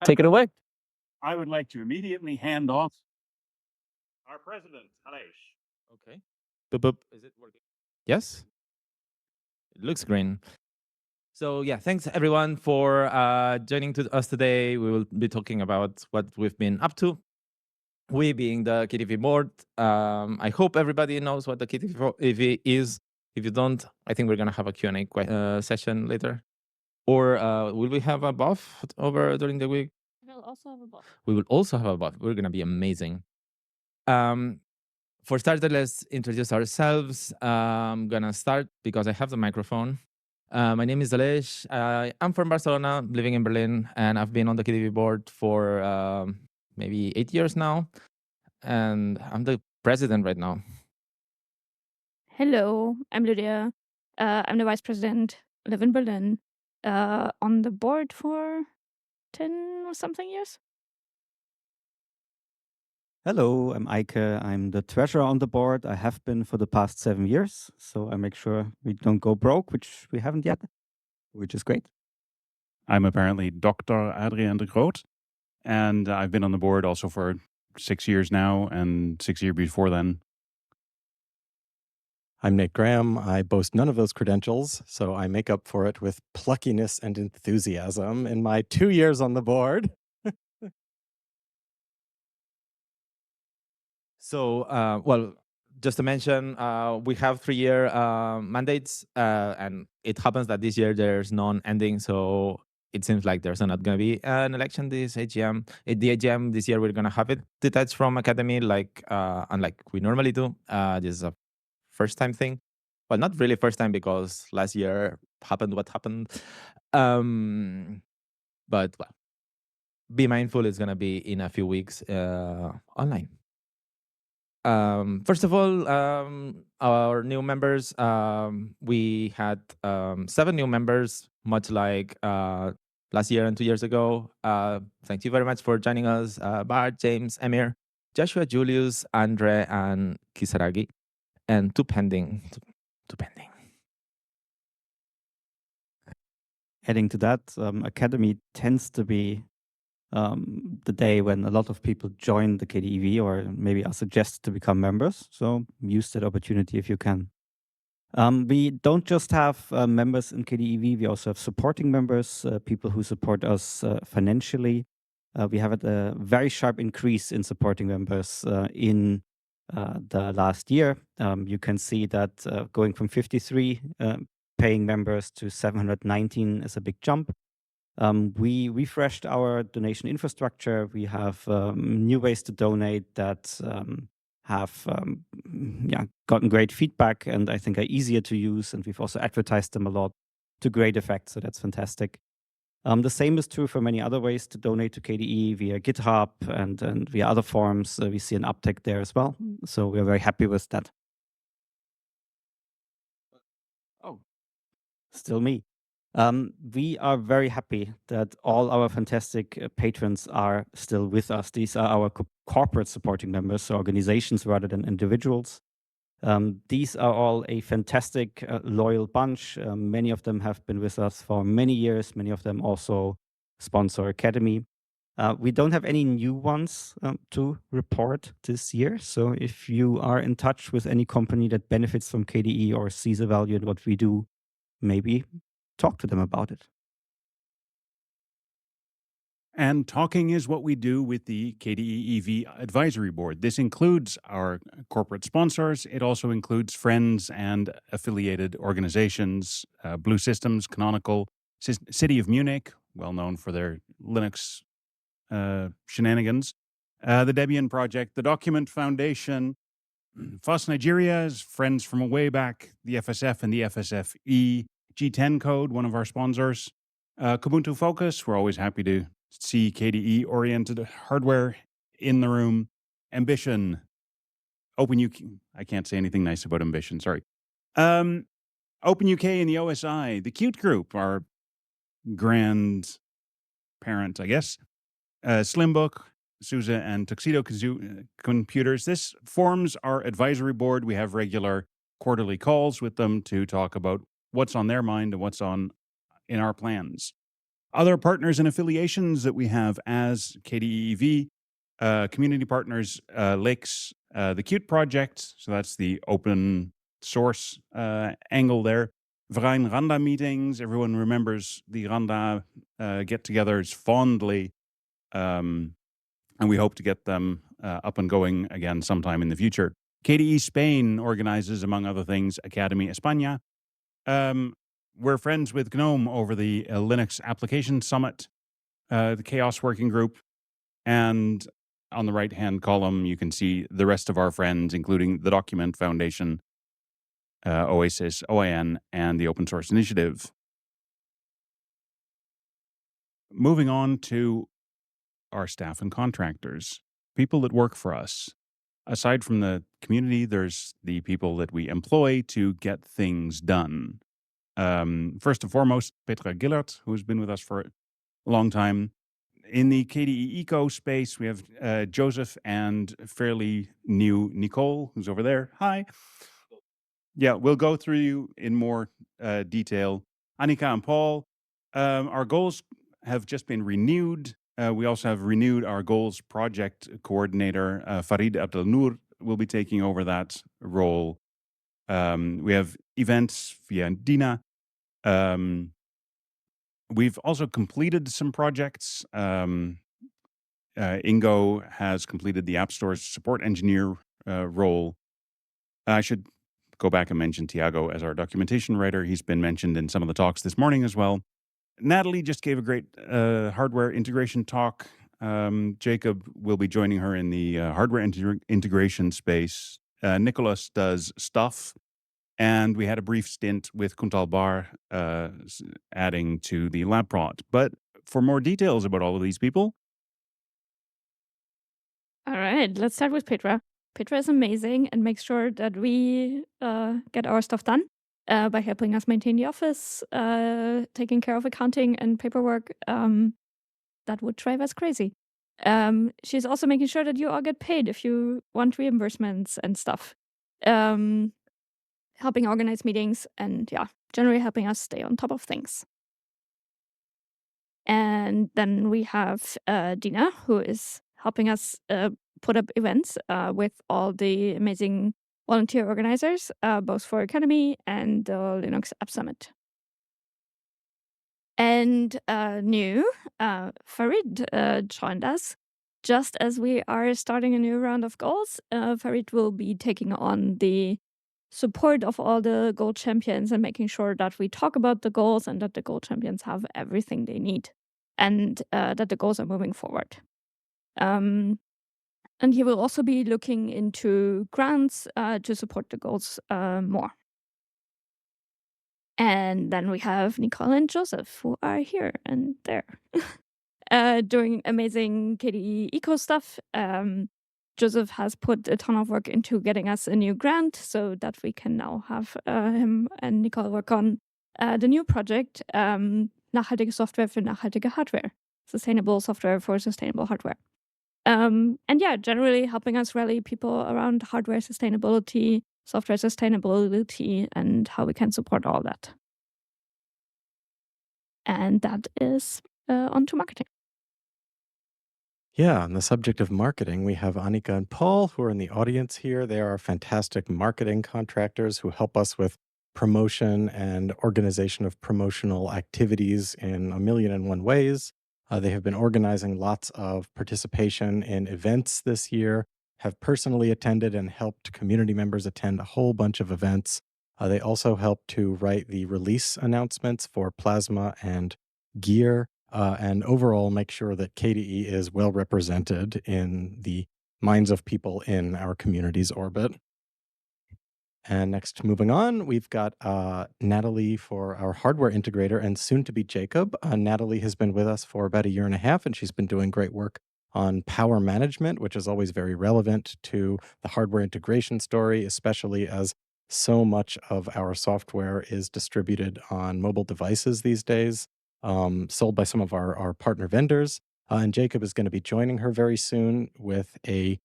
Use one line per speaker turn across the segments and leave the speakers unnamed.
Take it away.
I would like to immediately hand off our president, Aleix.
Okay. Boop, boop. Is it working? Yes. It looks green. So yeah, thanks everyone for joining to us today. We will be talking about what we've been up to. We being the KDE board. I hope everybody knows what the KDE e.V is. If you don't, I think we're gonna have a Q&A session later. Or will we have a buff over during the week?
We'll also have a buff.
We will also have a buff. We're gonna be amazing. For starters, let's introduce ourselves. I'm gonna start because I have the microphone. My name is Aleix. I'm from Barcelona, living in Berlin, and I've been on the KDE board for maybe 8 years now. And I'm the president right now.
Hello, I'm Lydia. I'm the vice president. I live in Berlin. On the board for 10 or something years.
Hello, I'm Eike. I'm the treasurer on the board. I have been for the past 7 years, so I make sure we don't go broke, which we haven't yet, which is great.
I'm apparently Dr. Adriaan de Groot, and I've been on the board also for 6 years now, and 6 years before then.
I'm Nick Graham. I boast none of those credentials, so I make up for it with pluckiness and enthusiasm in my 2 years on the board.
So, well, just to mention, we have 3-year mandates, and it happens that this year there's non-ending, so it seems like there's not going to be an election this AGM. At the AGM this year, we're going to have it detached from academy, like unlike we normally do. This is a first-time thing. Well, not really first time because last year happened what happened. But well, be mindful, it's going to be in a few weeks online. First of all, our new members, we had 7 new members, much like last year and 2 years ago. Thank you very much for joining us, Bart, James, Emir, Joshua, Julius, Andre, and Kisaragi, and 2 pending. 2 pending.
Adding to that, Academy tends to be the day when a lot of people join the KDE e.V or maybe are suggested to become members. So use that opportunity if you can. We don't just have members in KDE e.V, we also have supporting members, people who support us financially. We have had a very sharp increase in supporting members in the last year. You can see that going from 53 paying members to 719 is a big jump. We refreshed our donation infrastructure. We have new ways to donate that have gotten great feedback and I think are easier to use. And we've also advertised them a lot to great effect. So that's fantastic. The same is true for many other ways to donate to KDE via GitHub and via other forums. We see an uptick there as well. So we're very happy with that. Oh, still me. We are very happy that all our fantastic patrons are still with us. These are our corporate supporting members, so organizations rather than individuals. These are all a fantastic, loyal bunch. Many of them have been with us for many years. Many of them also sponsor Academy. We don't have any new ones to report this year. So if you are in touch with any company that benefits from KDE or sees a value in what we do, maybe talk to them about it.
And talking is what we do with the KDE e.V advisory board. This includes our corporate sponsors. It also includes friends and affiliated organizations, Blue Systems, Canonical, City of Munich, well known for their Linux shenanigans, the Debian Project, the Document Foundation, FOSS Nigeria's friends from way back, the FSF and the FSFE, G10 Code, one of our sponsors, Kubuntu Focus, we're always happy to see KDE-oriented hardware in the room, Ambition, OpenUK, I can't say anything nice about Ambition, sorry. OpenUK and the OSI, the Qt Group, our grand parent, I guess, Slimbook, SUSE, and Tuxedo Computers. This forms our advisory board. We have regular quarterly calls with them to talk about what's on their mind and what's in our plans. Other partners and affiliations that we have as KDE e.V, community partners, Lakes, the Qt project, so that's the open source angle there. Verein Randa meetings, everyone remembers the Randa get-togethers fondly, and we hope to get them up and going again sometime in the future. KDE Spain organizes, among other things, Academy España. We're friends with GNOME over the Linux Application Summit, the Chaos Working Group, and on the right-hand column, you can see the rest of our friends, including the Document Foundation, Oasis, OAN, and the Open Source Initiative. Moving on to our staff and contractors, people that work for us. Aside from the community, there's the people that we employ to get things done. First and foremost, Petra Gillert, who's been with us for a long time. In the KDE Eco space, we have Joseph and fairly new Nicole, who's over there. Hi. Yeah, we'll go through you in more detail. Annika and Paul, our goals have just been renewed. We also have renewed our goals project coordinator. Farid Abdelnour will be taking over that role. We have events via Dina. We've also completed some projects. Ingo has completed the App Store's support engineer role. I should go back and mention Tiago as our documentation writer. He's been mentioned in some of the talks this morning as well. Natalie just gave a great hardware integration talk. Jacob will be joining her in the hardware integration space. Nicholas does stuff. And we had a brief stint with Kuntal Bar adding to the lab prod. But for more details about all of these people.
All right, let's start with Petra. Petra is amazing and makes sure that we get our stuff done by helping us maintain the office, taking care of accounting and paperwork. That would drive us crazy. She's also making sure that you all get paid if you want reimbursements and stuff. Helping organize meetings and generally helping us stay on top of things. And then we have Dina, who is helping us put up events with all the amazing volunteer organizers, both for Academy and the Linux App Summit. And new, Farid joined us. Just as we are starting a new round of goals, Farid will be taking on the support of all the gold champions and making sure that we talk about the goals and that the gold champions have everything they need and that the goals are moving forward. And he will also be looking into grants to support the goals more. And then we have Nicole and Joseph, who are here and there doing amazing KDE Eco stuff. Joseph has put a ton of work into getting us a new grant so that we can now have him and Nicole work on the new project, nachhaltige Software für nachhaltige Hardware, sustainable software for sustainable hardware. And generally helping us rally people around hardware sustainability, software sustainability, and how we can support all that. And that is on to marketing.
Yeah, on the subject of marketing, we have Annika and Paul who are in the audience here. They are fantastic marketing contractors who help us with promotion and organization of promotional activities in a million and one ways. They have been organizing lots of participation in events this year, have personally attended and helped community members attend a whole bunch of events. They also help to write the release announcements for Plasma and Gear. And overall make sure that KDE is well represented in the minds of people in our community's orbit. And next, moving on, we've got Natalie for our hardware integrator and soon to be Jacob. Natalie has been with us for about a year and a half, and she's been doing great work on power management, which is always very relevant to the hardware integration story, especially as so much of our software is distributed on mobile devices these days. Sold by some of our partner vendors. And Jacob is going to be joining her very soon with a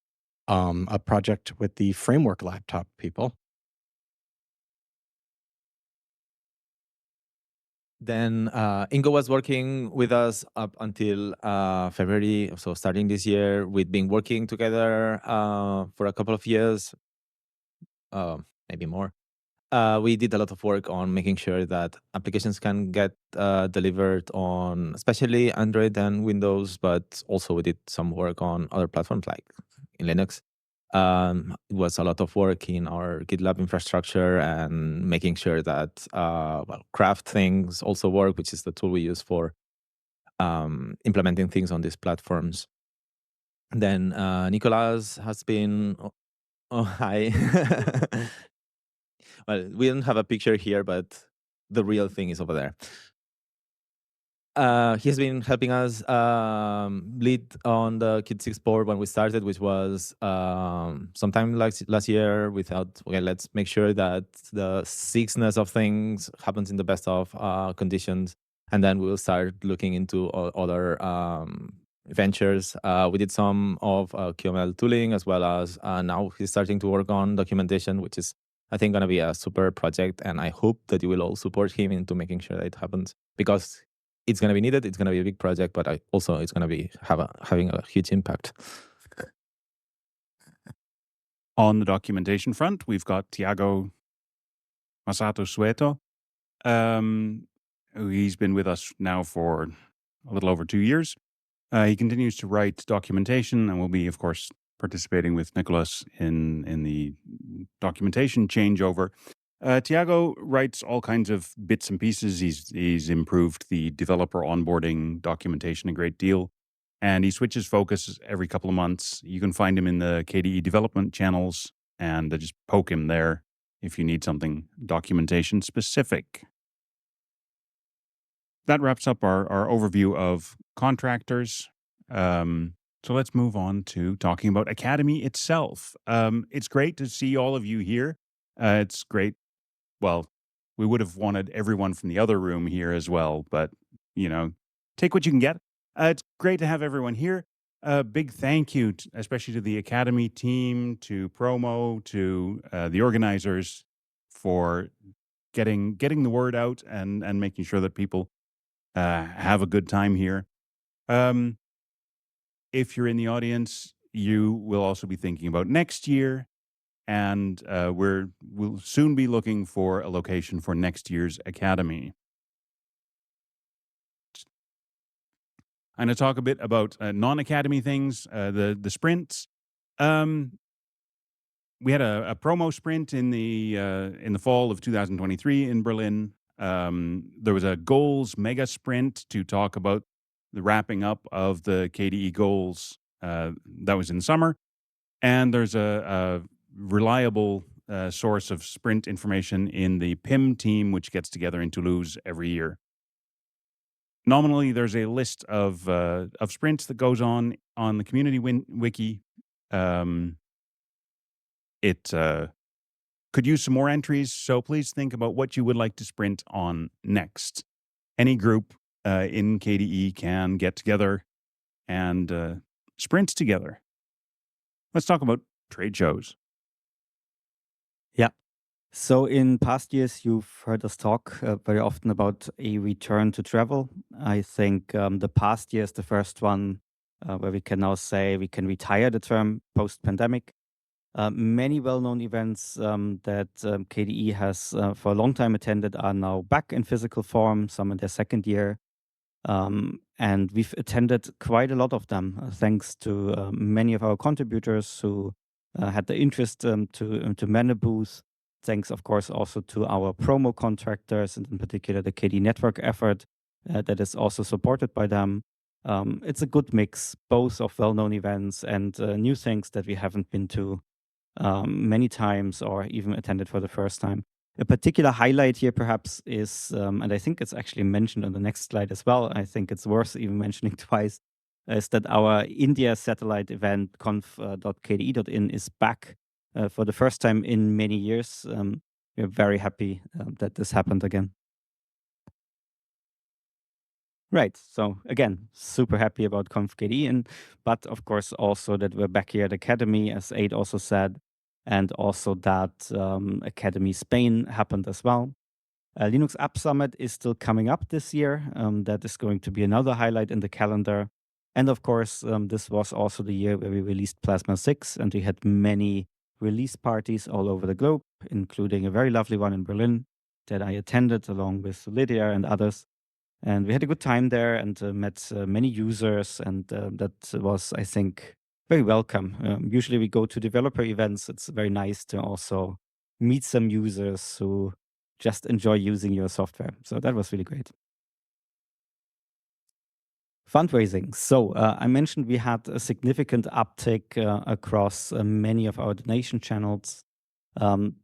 project with the Framework laptop people.
Then Ingo was working with us up until February. So starting this year, we've been working together for a couple of years, maybe more. We did a lot of work on making sure that applications can get delivered on especially Android and Windows, but also we did some work on other platforms like in Linux. It was a lot of work in our GitLab infrastructure and making sure that craft things also work, which is the tool we use for implementing things on these platforms. Then Nicolas has been. Oh, hi. Well, we don't have a picture here, but the real thing is over there. He's been helping us lead on the Kit6 board when we started, which was sometime last year. We thought, okay, let's make sure that the sickness of things happens in the best of conditions, and then we'll start looking into other ventures. We did some of QML tooling, as well as now he's starting to work on documentation, which is, I think, going to be a super project, and I hope that you will all support him into making sure that it happens, because it's going to be needed. It's going to be a big project, but also it's going to be having a huge impact.
On the documentation front, we've got Tiago Masato Sueto. He's been with us now for a little over 2 years. He continues to write documentation and will be, of course, participating with Nicholas in the documentation changeover. Tiago writes all kinds of bits and pieces. He's improved the developer onboarding documentation a great deal, and he switches focus every couple of months. You can find him in the KDE development channels, and just poke him there if you need something documentation specific. That wraps up our overview of contractors. So let's move on to talking about Academy itself. It's great to see all of you here. It's great. Well, we would have wanted everyone from the other room here as well, but, take what you can get. It's great to have everyone here. Big thank you, especially to the Academy team, to Promo, to the organizers for getting the word out and making sure that people have a good time here. If you're in the audience, you will also be thinking about next year. And we'll soon be looking for a location for next year's Academy. I'm going to talk a bit about non-Academy things, the sprints. We had a promo sprint in the fall of 2023 in Berlin. There was a goals mega sprint to talk about the wrapping up of the KDE goals. That was in summer. And there's a reliable source of sprint information in the PIM team, which gets together in Toulouse every year. Nominally, there's a list of sprints that goes on the community wiki. It could use some more entries, so please think about what you would like to sprint on next. Any group in KDE can get together and sprint together. Let's talk about trade shows.
Yeah. So in past years, you've heard us talk very often about a return to travel. I think the past year is the first one where we can now say we can retire the term post-pandemic. Many well-known events that KDE has for a long time attended are now back in physical form, some in their second year. And we've attended quite a lot of them, thanks to many of our contributors who had the interest to man a booth. Thanks, of course, also to our promo contractors, and in particular the KDE network effort that is also supported by them. It's a good mix, both of well-known events and new things that we haven't been to many times or even attended for the first time. A particular highlight here perhaps is, and I think it's actually mentioned on the next slide as well, I think it's worth even mentioning twice, is that our India satellite event conf.kde.in is back for the first time in many years. We're very happy that this happened again. Right. So again, super happy about conf.kde, but of course also that we're back here at Academy, as Aid also said, and also that Academy Spain happened as well. Linux App Summit is still coming up this year. That is going to be another highlight in the calendar. And of course, this was also the year where we released Plasma 6, and we had many release parties all over the globe, including a very lovely one in Berlin that I attended along with Lydia and others. And we had a good time there and met many users, and that was, I think, very welcome. Usually we go to developer events. It's very nice to also meet some users who just enjoy using your software. So that was really great. Fundraising. So I mentioned we had a significant uptick across many of our donation channels.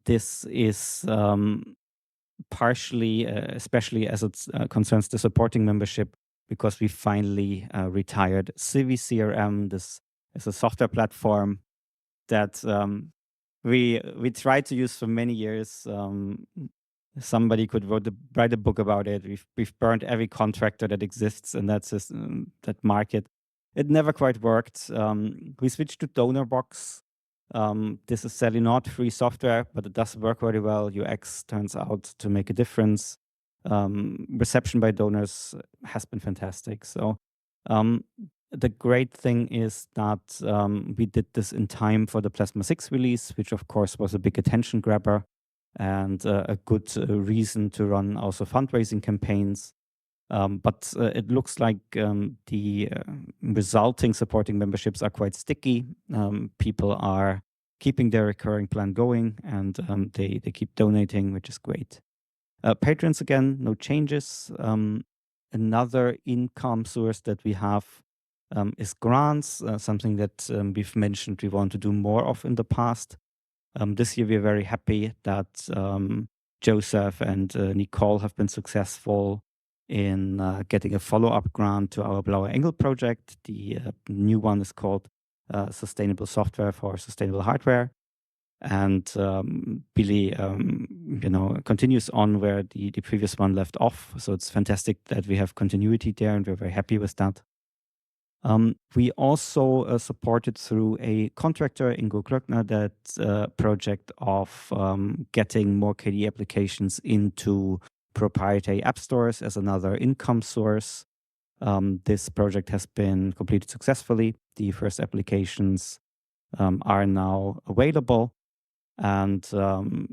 This is partially, especially as it concerns the supporting membership, because we finally retired Civi CRM. This is a software platform that we tried to use for many years. Somebody could write a book about it. We've burned every contractor that exists in that system, that market. It never quite worked. We switched to DonorBox. This is sadly not free software, but it does work very well. UX turns out to make a difference. Reception by donors has been fantastic. So the great thing is that we did this in time for the Plasma 6 release, which of course was a big attention grabber and a good reason to run also fundraising campaigns. But it looks like the resulting supporting memberships are quite sticky. People are keeping their recurring plan going, and they keep donating, which is great. Patrons, again, no changes. Another income source that we have is grants, something that we've mentioned we want to do more of in the past. This year, we're very happy that Joseph and Nicole have been successful in getting a follow-up grant to our Blauer Engel project. The new one is called Sustainable Software for Sustainable Hardware. And Billy, continues on where the previous one left off. So it's fantastic that we have continuity there, and we're very happy with that. We also supported through a contractor, Ingo Klöckner, that project of getting more KDE applications into proprietary app stores as another income source. This project has been completed successfully. The first applications are now available, and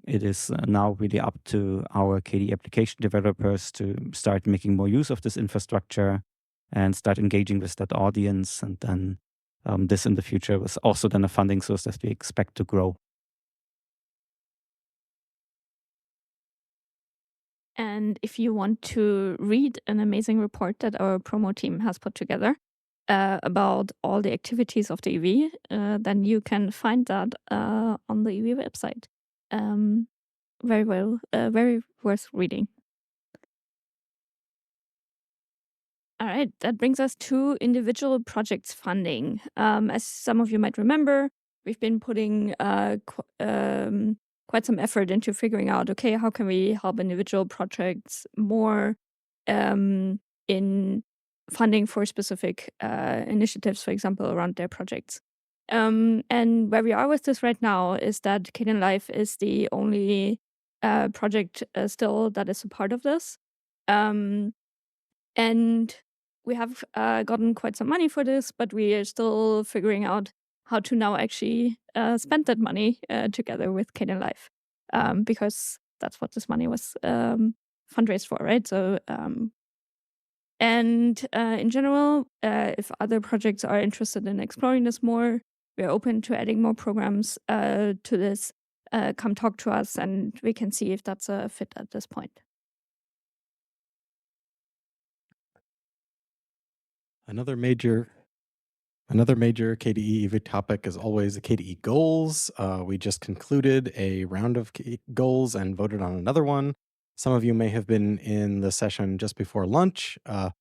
it is now really up to our KDE application developers to start making more use of this infrastructure and start engaging with that audience. And then this in the future was also then a funding source that we expect to grow.
And if you want to read an amazing report that our promo team has put together about all the activities of the EV, then you can find that on the EV website. Very worth reading. All right, that brings us to individual projects funding. As some of you might remember, we've been putting quite some effort into figuring out, okay, how can we help individual projects more in funding for specific initiatives, for example, around their projects. And where we are with this right now is that KDE Live is the only project still that is a part of this. And we have gotten quite some money for this, but we are still figuring out how to now actually spend that money together with KDE Live, because that's what this money was fundraised for, right? So, and in general, if other projects are interested in exploring this more, we're open to adding more programs to this. Come talk to us, and we can see if that's a fit at this point.
Another major KDE e.V topic is always the KDE goals. We just concluded a round of goals and voted on another one. Some of you may have been in the session just before lunch. A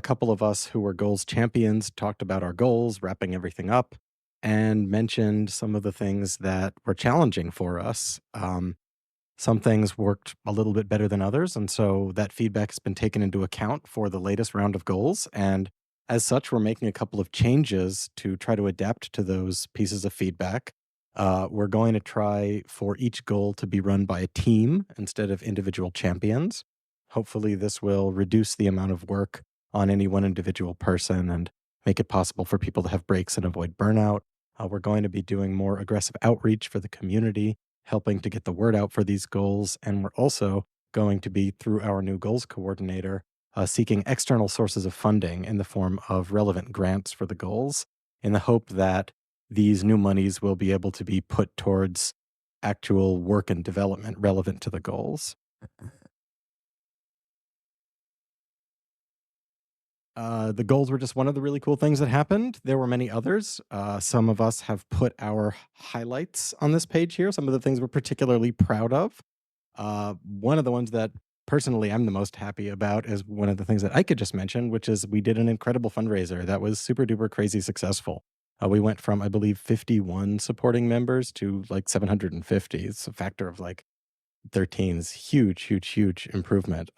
couple of us who were goals champions talked about our goals, wrapping everything up, and mentioned some of the things that were challenging for us. Some things worked a little bit better than others, and so that feedback has been taken into account for the latest round of goals. And as such, we're making a couple of changes to try to adapt to those pieces of feedback. We're going to try for each goal to be run by a team instead of individual champions. Hopefully, this will reduce the amount of work on any one individual person and make it possible for people to have breaks and avoid burnout. We're going to be doing more aggressive outreach for the community, helping to get the word out for these goals. And we're also going to be, through our new goals coordinator, seeking external sources of funding in the form of relevant grants for the goals, in the hope that these new monies will be able to be put towards actual work and development relevant to the goals. The goals were just one of the really cool things that happened. There were many others. Some of us have put our highlights on this page here, some of the things we're particularly proud of. One of the ones that personally I'm the most happy about is one of the things that I could just mention, which is we did an incredible fundraiser that was super duper crazy successful. We went from, I believe, 51 supporting members to like 750. It's a factor of like 13 is huge, huge, huge improvement.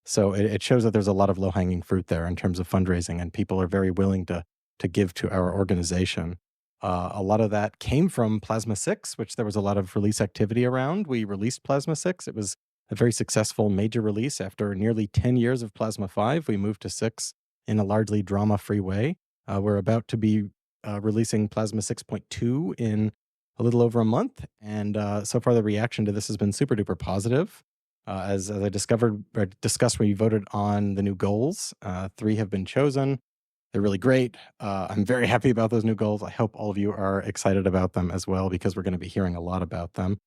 So it shows that there's a lot of low hanging fruit there in terms of fundraising, and people are very willing to give to our organization. A lot of that came from Plasma 6, which there was a lot of release activity around. We released Plasma 6. It was a very successful major release. After nearly 10 years of Plasma 5, we moved to 6 in a largely drama-free way. We're about to be releasing Plasma 6.2 in a little over a month, and so far the reaction to this has been super duper positive. As I discussed, we voted on the new goals. 3 have been chosen. They're really great. I'm very happy about those new goals. I hope all of you are excited about them as well, because we're going to be hearing a lot about them.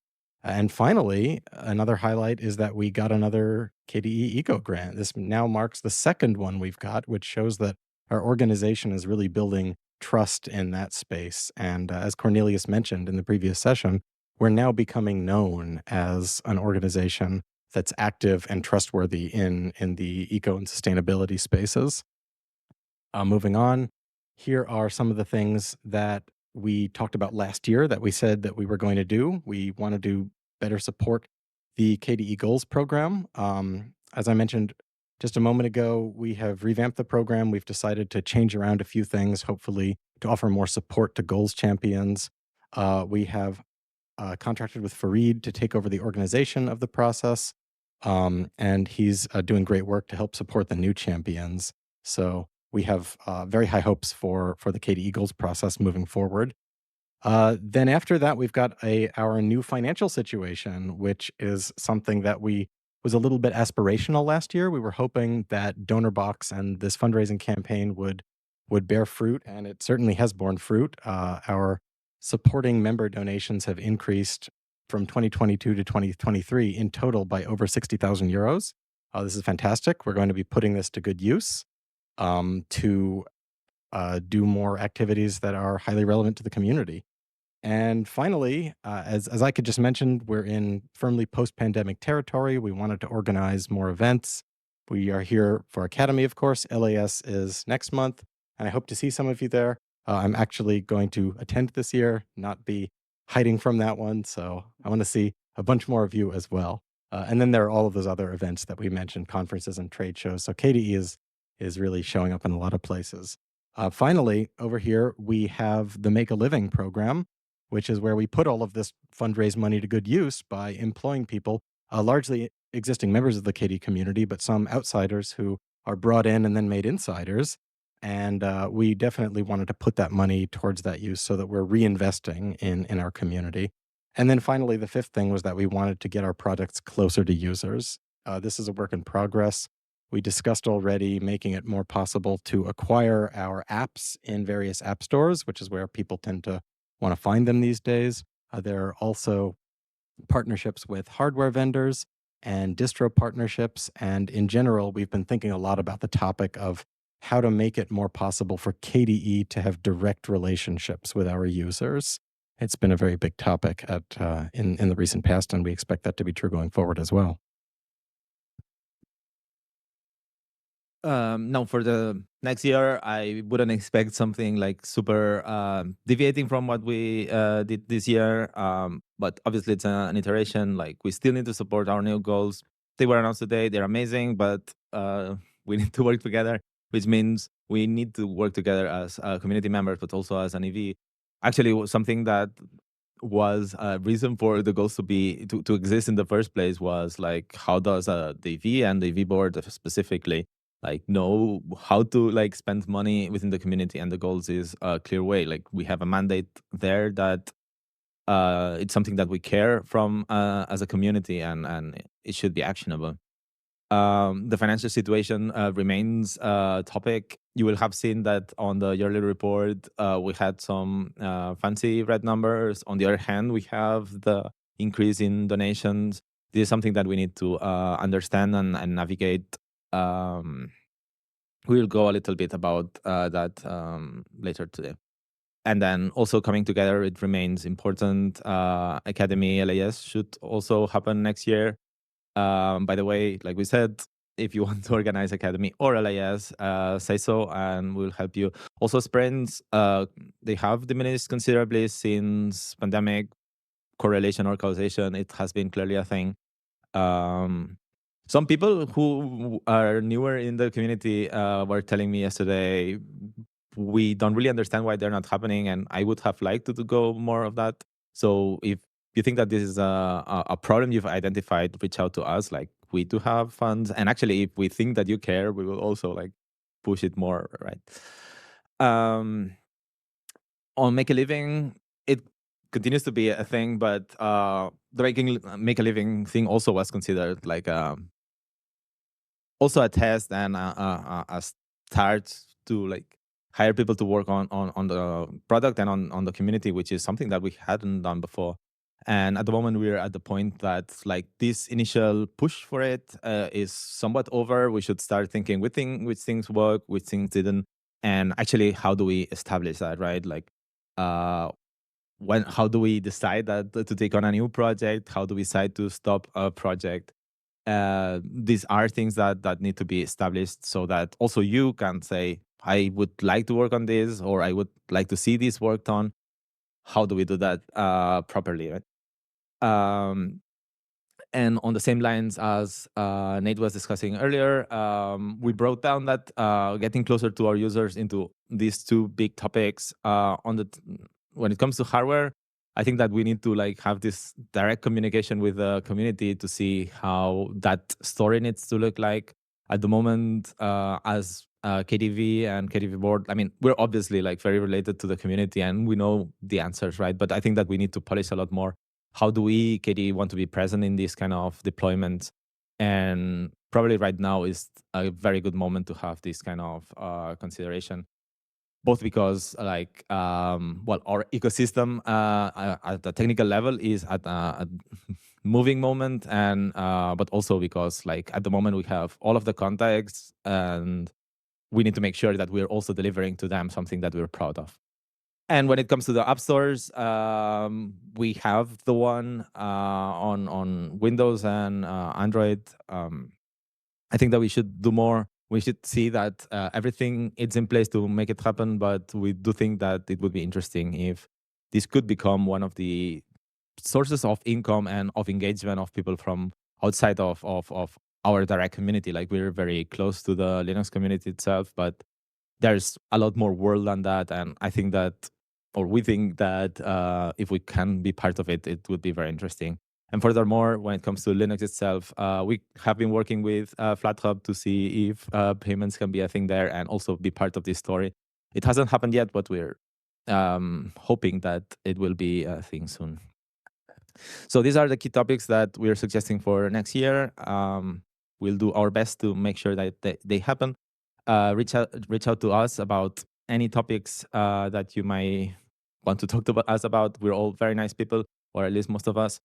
And finally, another highlight is that we got another KDE Eco grant. This now marks the second one we've got, which shows that our organization is really building trust in that space. And as Cornelius mentioned in the previous session, we're now becoming known as an organization that's active and trustworthy in the eco and sustainability spaces. Moving on, here are some of the things that we talked about last year that we said that we were going to do. We want to better support the KDE Goals program. As I mentioned just a moment ago, we have revamped the program. We've decided to change around a few things, hopefully to offer more support to goals champions. We have contracted with Fareed to take over the organization of the process, and he's doing great work to help support the new champions. So we have very high hopes for the KDE Goals process moving forward. Then after that, we've got our new financial situation, which is something that was a little bit aspirational last year. We were hoping that DonorBox and this fundraising campaign would bear fruit, and it certainly has borne fruit. Our supporting member donations have increased from 2022 to 2023 in total by over 60,000 euros. This is fantastic. We're going to be putting this to good use to do more activities that are highly relevant to the community. And finally, as I could just mention, we're in firmly post-pandemic territory. We wanted to organize more events. We are here for Academy, of course. LAS is next month, and I hope to see some of you there. I'm actually going to attend this year, not be hiding from that one. So I want to see a bunch more of you as well. And then there are all of those other events that we mentioned, conferences and trade shows. So KDE is really showing up in a lot of places. Finally, over here, we have the Make a Living program, which is where we put all of this fundraise money to good use by employing people, largely existing members of the KDE community, but some outsiders who are brought in and then made insiders. And we definitely wanted to put that money towards that use so that we're reinvesting in our community. And then finally, the fifth thing was that we wanted to get our products closer to users. This is a work in progress. We discussed already making it more possible to acquire our apps in various app stores, which is where people tend to want to find them these days. There are also partnerships with hardware vendors and distro partnerships. And in general, we've been thinking a lot about the topic of how to make it more possible for KDE to have direct relationships with our users. It's been a very big topic in the recent past, and we expect that to be true going forward as well.
No, for the next year, I wouldn't expect something like super deviating from what we did this year. But obviously, it's an iteration. Like, we still need to support our new goals. They were announced today. They're amazing, but we need to work together, which means we need to work together as community members, but also as an EV. Actually, something that was a reason for the goals to exist in the first place was like how does the EV and the EV board specifically like know how to like spend money within the community, and the goals is a clear way. Like we have a mandate there that it's something that we care from as a community, and it should be actionable. The financial situation remains a topic. You will have seen that on the yearly report, we had some fancy red numbers. On the other hand, we have the increase in donations. This is something that we need to understand and navigate. Um, we will go a little bit about that later today. And then also coming together, it remains important. Academy LAS should also happen next year. By the way, like we said, if you want to organize Academy or LAS, say so, and we'll help you. Also, sprints, they have diminished considerably since pandemic. Correlation or causation, it has been clearly a thing. Some people who are newer in the community were telling me yesterday, we don't really understand why they're not happening, and I would have liked to go more of that. So if you think that this is a problem you've identified, reach out to us. Like we do have funds, and actually, if we think that you care, we will also like push it more, right? On Make a Living, it continues to be a thing, but the Make a Living thing also was considered like also a test and a start to like hire people to work on the product and on the community, which is something that we hadn't done before. And at the moment, we're at the point that like this initial push for it is somewhat over. We should start thinking which things work, which things didn't, and actually, how do we establish that, right? Like, how do we decide that to take on a new project? How do we decide to stop a project? These are things that need to be established so that also you can say, I would like to work on this, or I would like to see this worked on. How do we do that properly, right? And on the same lines as Nate was discussing earlier, we broke down that getting closer to our users into these two big topics. When it comes to hardware, I think that we need to like have this direct communication with the community to see how that story needs to look like. At the moment, as KDE and KDE board, I mean, we're obviously like very related to the community and we know the answers, right? But I think that we need to polish a lot more. How do we, KDE, want to be present in this kind of deployments? And probably right now is a very good moment to have this kind of consideration, both because like well, our ecosystem at the technical level is at a moving moment, and but also because like at the moment we have all of the contacts and we need to make sure that we're also delivering to them something that we're proud of. And when it comes to the app stores, we have the one on Windows and Android. I think that we should do more. We should see that everything is in place to make it happen, but we do think that it would be interesting if this could become one of the sources of income and of engagement of people from outside of our direct community. Like we're very close to the Linux community itself, but there's a lot more world than that. And I think that, or we think that if we can be part of it, it would be very interesting. And furthermore, when it comes to Linux itself, we have been working with FlatHub to see if payments can be a thing there and also be part of this story. It hasn't happened yet, but we're hoping that it will be a thing soon. So these are the key topics that we're suggesting for next year. We'll do our best to make sure that they happen. Reach out to us about any topics that you might want to talk to us about. We're all very nice people, or at least most of us.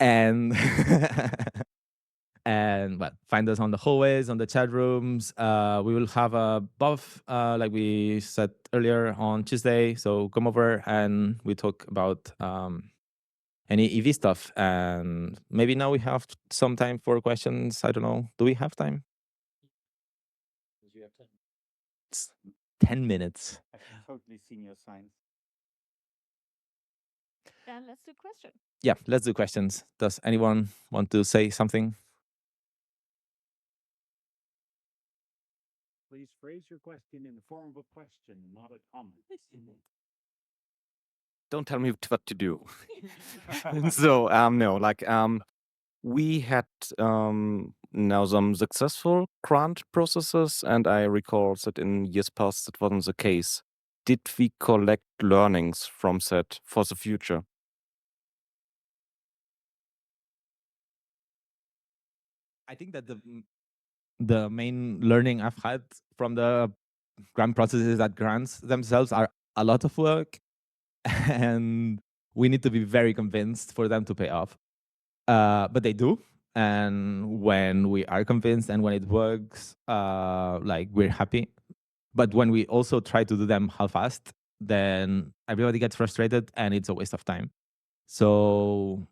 And and find us on the hallways, on the chat rooms. We will have a buff, like we said earlier, on Tuesday. So come over and we talk about any EV stuff. And maybe now we have some time for questions. I don't know. Do we have time? It's 10 minutes.
I've totally seen your signs.
Then let's do questions.
Yeah, let's do questions. Does anyone want to say something?
Please phrase your question in the form of a question, not a comment.
don't tell me what to do. So no, like we had now some successful grant processes, and I recall that in years past that wasn't the case. Did we collect learnings from that for the future?
I think that the main learning I've had from the grant process is that grants themselves are a lot of work, and we need to be very convinced for them to pay off. But they do, and when we are convinced and when it works, like we're happy. But when we also try to do them half-assed, then everybody gets frustrated and it's a waste of time. So,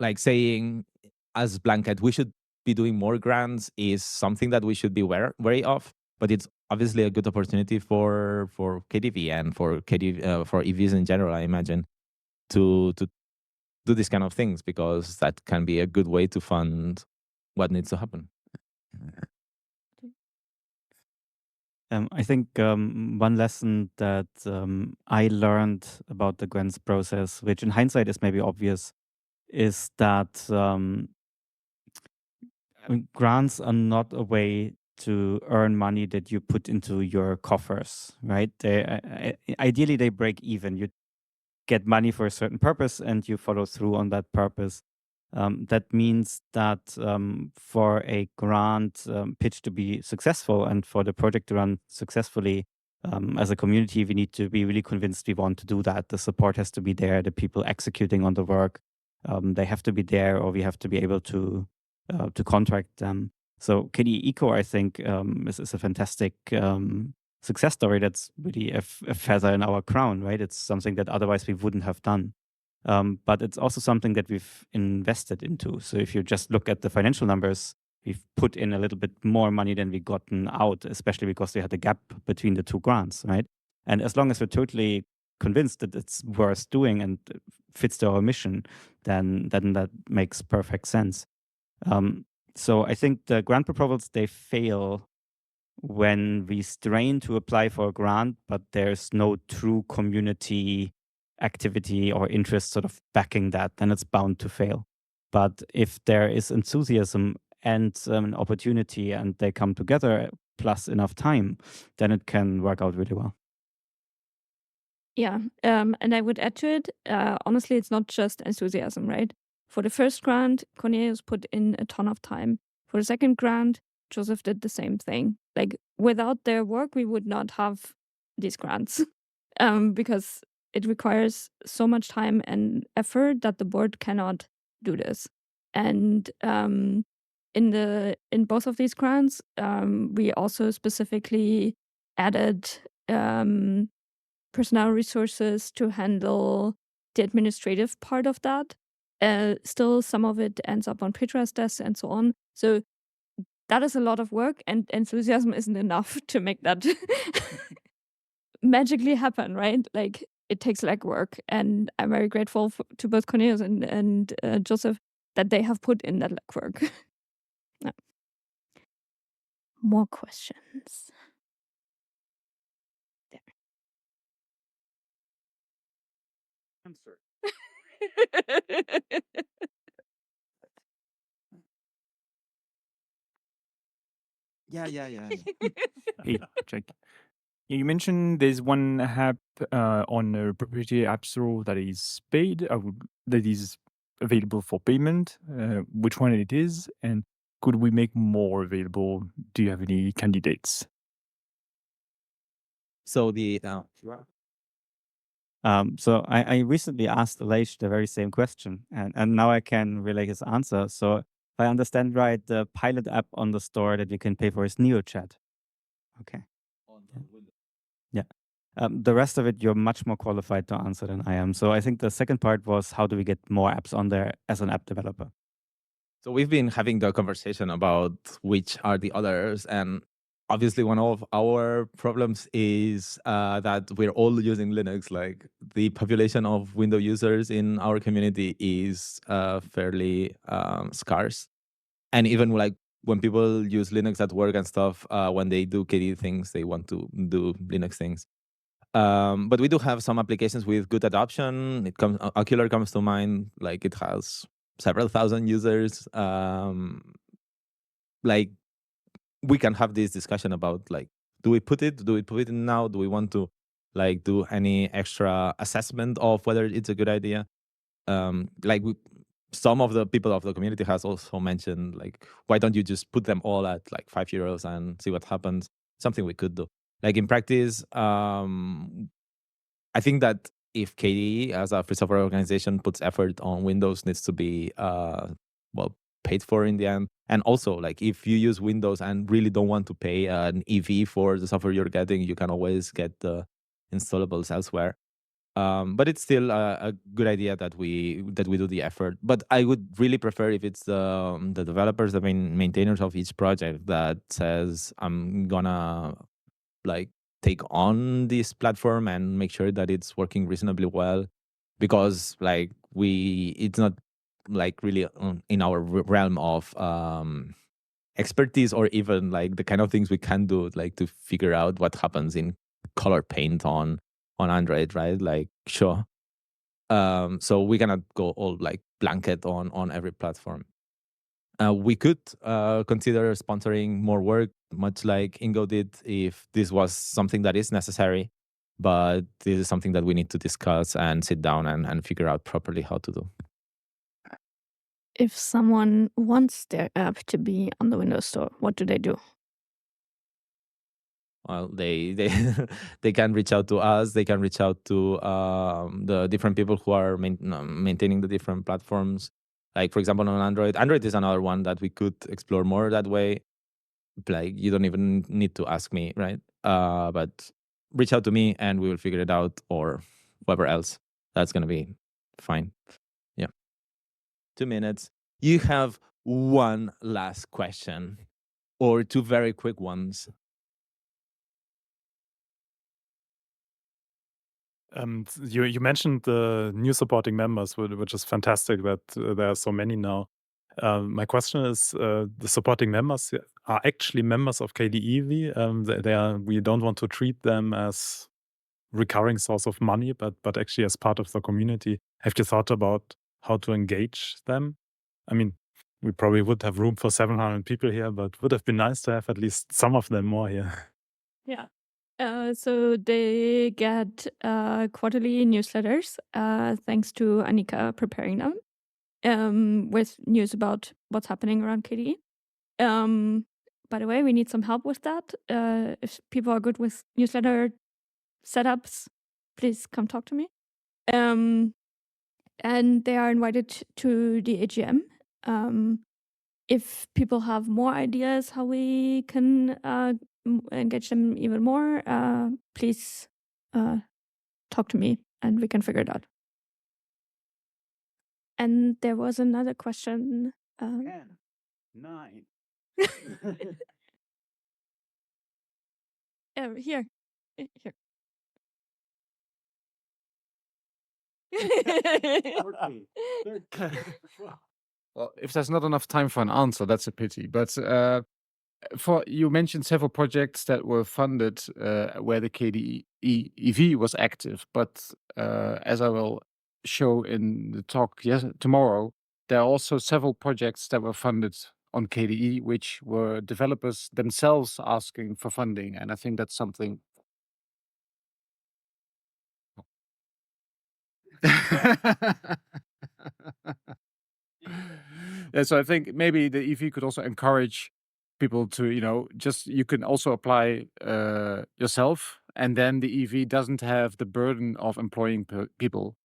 like saying as blanket, we should be doing more grants is something that we should be wary of. But it's obviously a good opportunity for KDV and for for EVs in general, I imagine, to do these kind of things, because that can be a good way to fund what needs to happen.
I think one lesson that I learned about the grants process, which in hindsight is maybe obvious, is that I mean, grants are not a way to earn money that you put into your coffers, right? Ideally, they break even. You get money for a certain purpose and you follow through on that purpose. That means that for a grant pitch to be successful and for the project to run successfully, as a community, we need to be really convinced we want to do that. The support has to be there. The people executing on the work, they have to be there, or we have to be able to contract them. So KDE Eco, I think, is a fantastic success story. That's really a feather in our crown, right? It's something that otherwise we wouldn't have done. But it's also something that we've invested into. So if you just look at the financial numbers, we've put in a little bit more money than we gotten out, especially because we had a gap between the two grants, right? And as long as we're totally convinced that it's worth doing and fits to our mission, then that makes perfect sense. So I think the grant proposals, they fail when we strain to apply for a grant, but there's no true community activity or interest sort of backing that, then it's bound to fail. But if there is enthusiasm and an opportunity and they come together plus enough time, then it can work out really well.
Yeah, and I would add to it, honestly, it's not just enthusiasm, right? For the first grant, Cornelius put in a ton of time. For the second grant, Joseph did the same thing. Like, without their work, we would not have these grants because it requires so much time and effort that the board cannot do this. And in both of these grants, we also specifically added personnel resources to handle the administrative part of that. Still, some of it ends up on Petra's desk and so on. So that is a lot of work, and enthusiasm isn't enough to make that magically happen, right? Like, it takes legwork, and I'm very grateful to both Cornelius and Joseph that they have put in that legwork. Yeah. More questions? There.
Answer.
Yeah.
Hey, check. You mentioned there's one app on a proprietary app store that is paid, that is available for payment. Which one it is, and could we make more available? Do you have any candidates?
So the
So I recently asked Aleix the very same question, and now I can relay his answer. So if I understand right, the pilot app on the store that you can pay for is NeoChat. Okay. Yeah. The rest of it, you're much more qualified to answer than I am. So I think the second part was, how do we get more apps on there as an app developer?
So we've been having the conversation about which are the others, and obviously one of our problems is that we're all using Linux. Like, the population of Windows users in our community is fairly scarce, and even like when people use Linux at work and stuff, when they do KDE things, they want to do Linux things. But we do have some applications with good adoption. Ocular comes to mind. Like it has several thousand users. Like we can have this discussion about like, do we put it in now? Do we want to like do any extra assessment of whether it's a good idea? Some of the people of the community has also mentioned like, why don't you just put them all at like €5 and see what happens? Something we could do. Like in practice, I think that if KDE as a free software organization puts effort on Windows, needs to be paid for in the end. And also, like if you use Windows and really don't want to pay an EV for the software you're getting, you can always get the installables elsewhere. But it's still a good idea that we do the effort. But I would really prefer if it's the developers, the maintainers of each project that says, I'm gonna like take on this platform and make sure that it's working reasonably well, because like it's not like really in our realm of expertise, or even like the kind of things we can do, like to figure out what happens in color paint on Android, right? Like sure. So we cannot go all like blanket on every platform. We could consider sponsoring more work, much like Ingo did, if this was something that is necessary. But this is something that we need to discuss and sit down and figure out properly how to do.
If someone wants their app to be on the Windows Store, what do they do?
Well, they they can reach out to us. They can reach out to the different people who are maintaining the different platforms. Like for example, on Android is another one that we could explore more that way. Like you don't even need to ask me, right? But reach out to me and we will figure it out, or whoever else. That's gonna be fine. Yeah. 2 minutes. You have one last question, or two very quick ones.
You mentioned the new supporting members, which is fantastic that there are so many now. My question is, the supporting members are actually members of KDE e.V. We don't want to treat them as recurring source of money, but actually as part of the community. Have you thought about how to engage them? I mean, we probably would have room for 700 people here, but would have been nice to have at least some of them more here.
Yeah. So they get quarterly newsletters, thanks to Annika preparing them, with news about what's happening around KDE. By the way, we need some help with that. If people are good with newsletter setups, please come talk to me. And they are invited to the AGM. If people have more ideas how we can engage them even more, please talk to me and we can figure it out. And there was another question.
10, 9.
Here. Here.
14, 13.
Well, if there's not enough time for an answer, that's a pity. But you mentioned several projects that were funded where the KDE e.V was active. But as I will show in the talk tomorrow, there are also several projects that were funded on KDE, which were developers themselves asking for funding. And I think that's something. Yeah, so I think maybe the EV could also encourage people to, you can also apply yourself, and then the EV doesn't have the burden of employing people.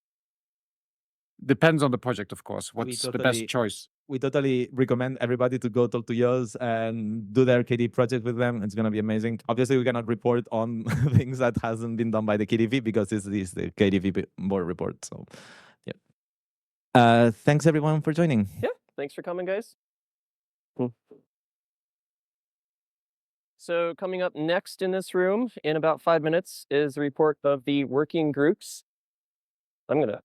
Depends on the project, of course. What's the best choice?
We totally recommend everybody to go talk to yours and do their KDE project with them. It's going to be amazing. Obviously, we cannot report on things that hasn't been done by the KDE e.V because this is the KDE e.V board report. So, yeah. Thanks, everyone, for joining.
Yeah, thanks for coming, guys. So coming up next in this room in about 5 minutes is the report of the working groups. I'm going to